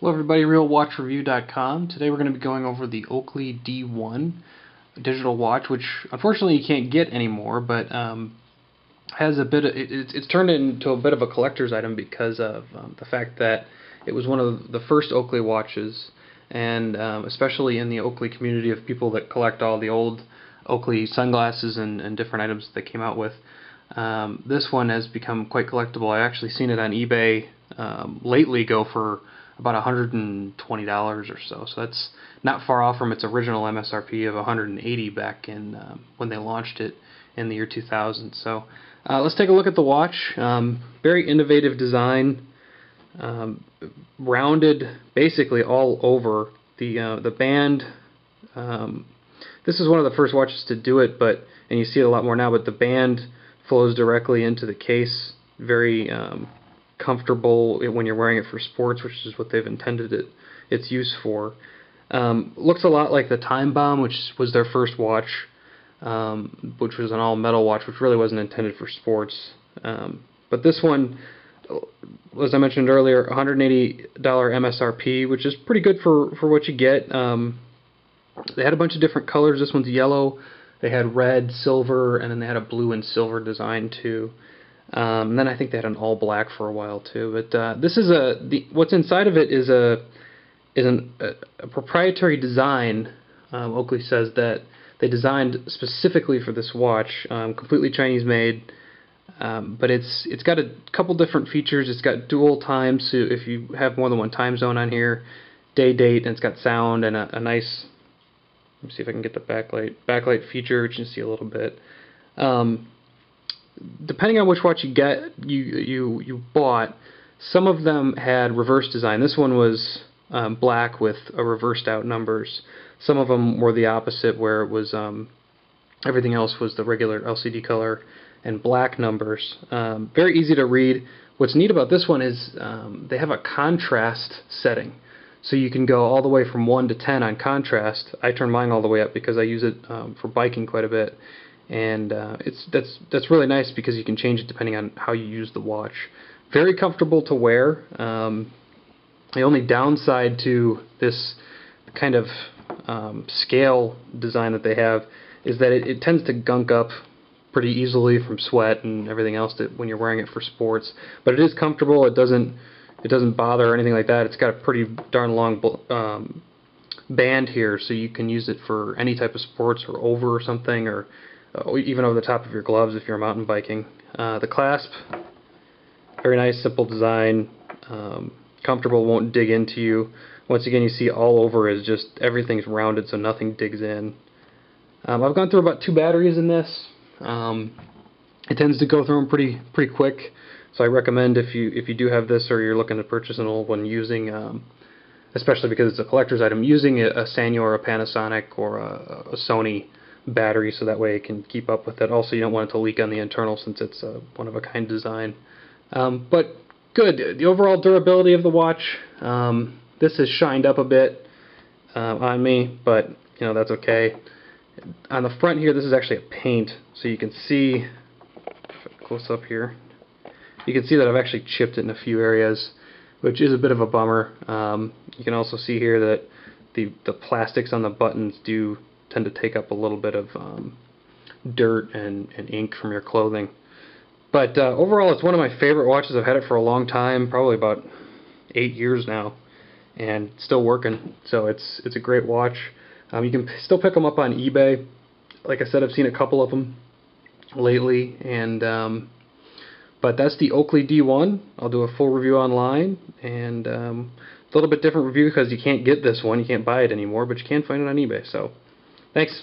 Hello everybody, RealWatchReview.com. Today we're going to be going over the Oakley D1 digital watch, which unfortunately you can't get anymore, but has a bit of, it's turned into a bit of a collector's item because of the fact that it was one of the first Oakley watches, and especially in the Oakley community of people that collect all the old Oakley sunglasses and different items that they came out with. This one has become quite collectible. I've actually seen it on eBay lately go for about $120 or so. So that's not far off from its original MSRP of $180 back in when they launched it in the year 2000. So let's take a look at the watch. Very innovative design, rounded basically all over. The band. This is one of the first watches to do it, and you see it a lot more now. But the band flows directly into the case. Very comfortable when you're wearing it for sports, which is what they've intended its use for. Looks a lot like the Time Bomb, which was their first watch, which was an all-metal watch, which really wasn't intended for sports. But this one, as I mentioned earlier, $180 MSRP, which is pretty good for what you get. They had a bunch of different colors. This one's yellow. They had red, silver, and then they had a blue and silver design too. And then I think they had an all black for a while too. But this is what's inside of it is a proprietary design. Oakley says that they designed specifically for this watch, completely Chinese made. But it's got a couple different features. It's got dual times, so if you have more than one time zone on here, day, date, and it's got sound and a nice. Let me see if I can get the backlight feature, which you can see a little bit. Depending on which watch you get, you bought, some of them had reverse design. This one was black with a reversed out numbers. Some of them were the opposite, where it was everything else was the regular LCD color and black numbers. Very easy to read. What's neat about this one is they have a contrast setting. So you can go all the way from 1 to 10 on contrast. I turn mine all the way up because I use it for biking quite a bit. And that's really nice because you can change it depending on how you use the watch. Very comfortable to wear. The only downside to this kind of scale design that they have is that it tends to gunk up pretty easily from sweat and everything else when you're wearing it for sports. But it is comfortable. It doesn't bother or anything like that. It's got a pretty darn long band here, so you can use it for any type of sports or over or something, or even over the top of your gloves if you're mountain biking. The clasp, very nice, simple design, comfortable, won't dig into you. Once again, you see all over is just everything's rounded, so nothing digs in. I've gone through about 2 batteries in this. It tends to go through them pretty quick, so I recommend if you do have this or you're looking to purchase an old one, using, especially because it's a collector's item, using a Sanyo or a Panasonic or a Sony battery, so that way it can keep up with it. Also, you don't want it to leak on the internal since it's a one-of-a-kind design. But good. The overall durability of the watch, this has shined up a bit on me, but that's okay. On the front here, this is actually a paint, so you can see, close up here, you can see that I've actually chipped it in a few areas, which is a bit of a bummer. You can also see here that the plastics on the buttons do tend to take up a little bit of dirt and ink from your clothing. But overall, it's one of my favorite watches. I've had it for a long time, probably about 8 years now, and it's still working. So it's a great watch. You can still pick them up on eBay. Like I said, I've seen a couple of them lately, and but that's the Oakley D1. I'll do a full review online, and a little bit different review because you can't get this one. You can't buy it anymore, but you can find it on eBay. So thanks.